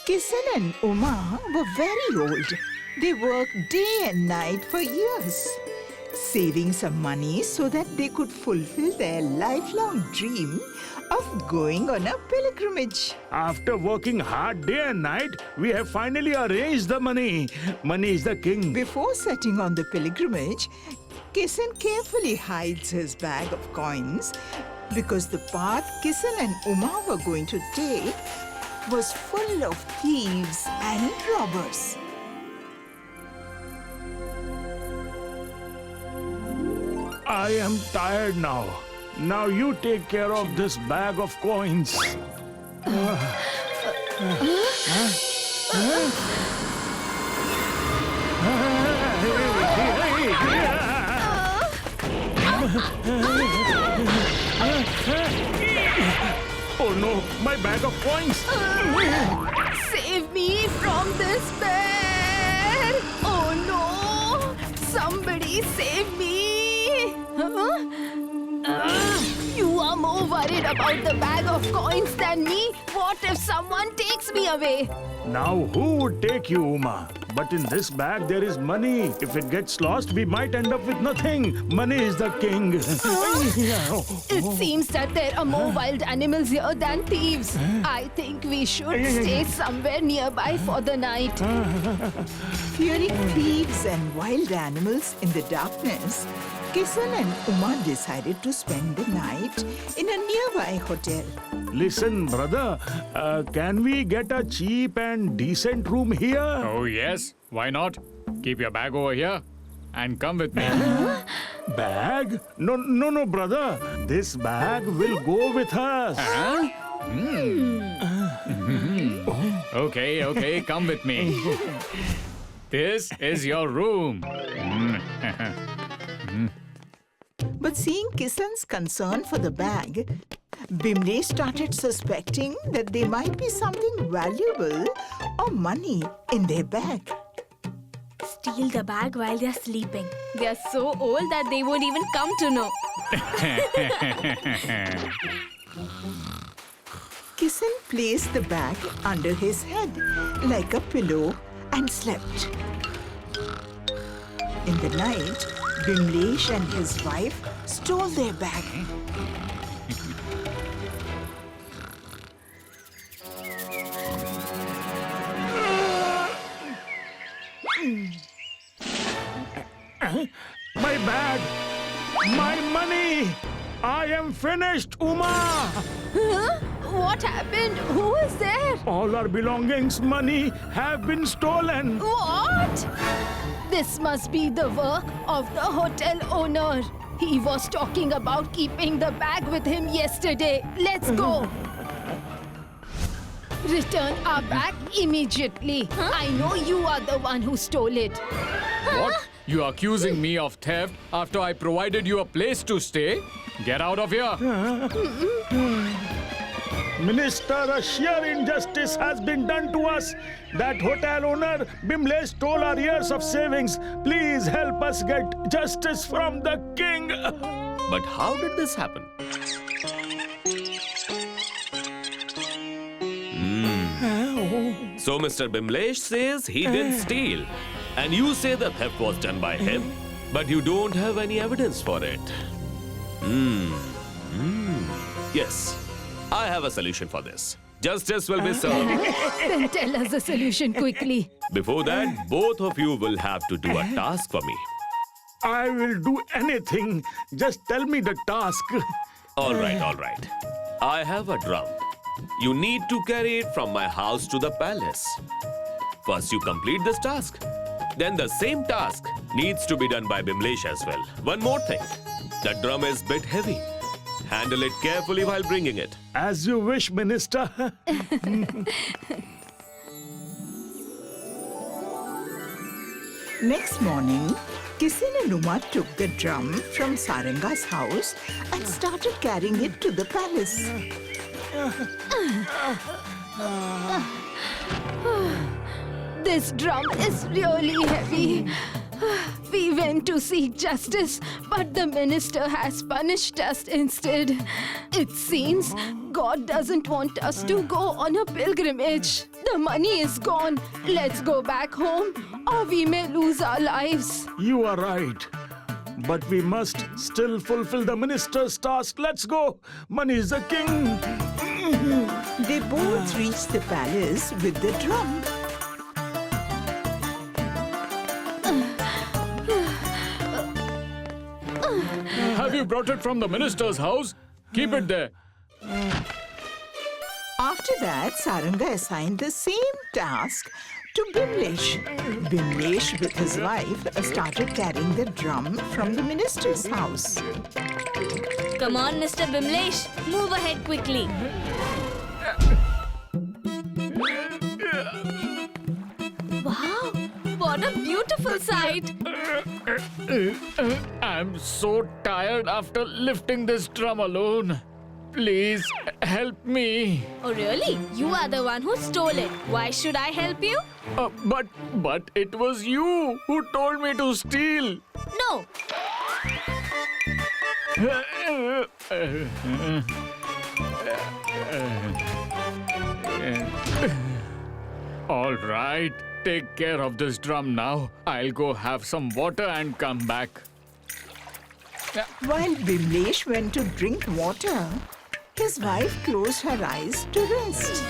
Kisan and Uma were very old. They worked day and night for years, saving some money so that they could fulfill their lifelong dream of going on a pilgrimage. After working hard day and night, we have finally arranged the money. Money is the king. Before setting on the pilgrimage, Kisan carefully hides his bag of coins because the path Kisan and Uma were going to take was full of thieves and robbers. I am tired now. Now you take care of this bag of coins. Oh no, my bag of coins! Save me from this bear! Oh no! Somebody save me! You are more worried about the bag of coins than me. What if someone takes me away? Now who would take you, Uma? But in this bag there is money. If it gets lost, we might end up with nothing. Money is the king. It seems that there are more wild animals here than thieves. I think we should stay somewhere nearby for the night. Fearing thieves and wild animals in the darkness, Kisan and Uma decided to spend the night in a nearby hotel. Listen, brother, can we get a cheap and decent room here? Oh, yes. Why not? Keep your bag over here and come with me. Bag? No, brother. This bag will go with us. Huh? Okay, come with me. This is your room. But seeing Kisan's concern for the bag, Bimle started suspecting that there might be something valuable or money in their bag. Steal the bag while they're sleeping. They're so old that they won't even come to know. Kisan placed the bag under his head like a pillow and slept. In the night, Bimlesh and his wife stole their bag. My bag! My money! I am finished, Uma! What happened? Who is there? All our belongings, money have been stolen. What? This must be the work of the hotel owner. He was talking about keeping the bag with him yesterday. Let's go. Return our bag immediately. I know you are the one who stole it. What? You are accusing me of theft after I provided you a place to stay? Get out of here. Minister, a sheer injustice has been done to us. That hotel owner, Bimle, stole our years of savings. Please help us get justice from the king. But how did this happen? So Mr. Bimlesh says he didn't steal. And you say the theft was done by him. But you don't have any evidence for it. Yes, I have a solution for this. Justice will be served. Then tell us the solution quickly. Before that, both of you will have to do a task for me. I will do anything. Just tell me the task. All right. I have a drum. You need to carry it from my house to the palace. First, you complete this task. Then the same task needs to be done by Bimlesh as well. One more thing. The drum is a bit heavy. Handle it carefully while bringing it. As you wish, Minister. Next morning, Kisan and Uma took the drum from Saranga's house and started carrying it to the palace. This drum is really heavy. We went to seek justice, but the minister has punished us instead. It seems God doesn't want us to go on a pilgrimage. The money is gone. Let's go back home or we may lose our lives. You are right. But we must still fulfill the minister's task. Let's go. Money is the king. They both reached the palace with the drum. Have you brought it from the minister's house? Keep it there. After that, Saranga assigned the same task to Bimlesh. Bimlesh, with his wife, started carrying the drum from the minister's house. Come on, Mr. Bimlesh. Move ahead quickly. Wow, what a beautiful sight. I'm so tired after lifting this drum alone. Please help me. Oh, really? You are the one who stole it. Why should I help you? But it was you who told me to steal. No. All right, take care of this drum now. I'll go have some water and come back. While Bimlesh went to drink water, his wife closed her eyes to rest.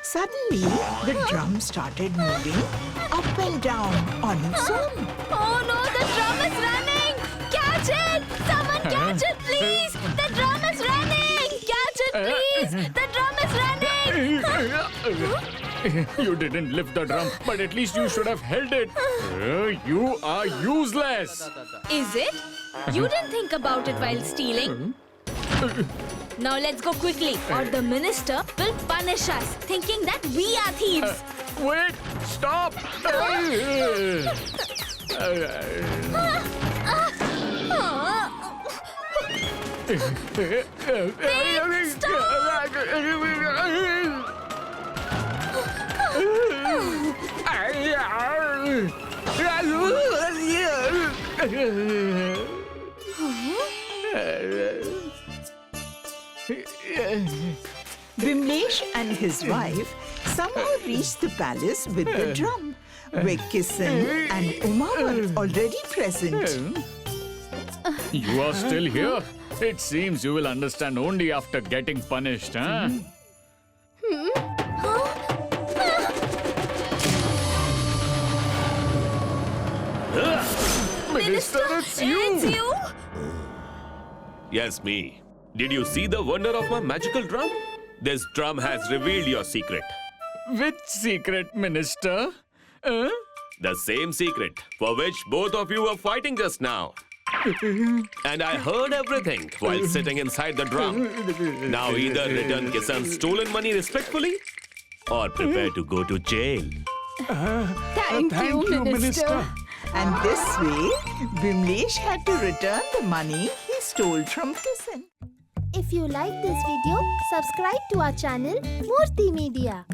Suddenly, the drum started moving up and down on its own. Oh no, the drum is running! Catch it! Someone catch it, please! The drum is running! Catch it, please! The drum is running! You didn't lift the drum, but at least you should have held it. You are useless. Is it? You didn't think about it while stealing? Now let's go quickly, or the minister will punish us, thinking that we are thieves. Wait, stop. Bimlesh and his wife somehow reached the palace with the drum, where Kisan and Uma were already present. You are still here? It seems you will understand only after getting punished, huh? Minister, it's you! Yes, me. Did you see the wonder of my magical drum? This drum has revealed your secret. Which secret, Minister? Huh? The same secret for which both of you were fighting just now. And I heard everything while sitting inside the drum. Now either return Kisan's stolen money respectfully or prepare to go to jail. Thank you, Minister. And this way, Bimlesh had to return the money he stole from Kisan. If you like this video, subscribe to our channel Murthy Media.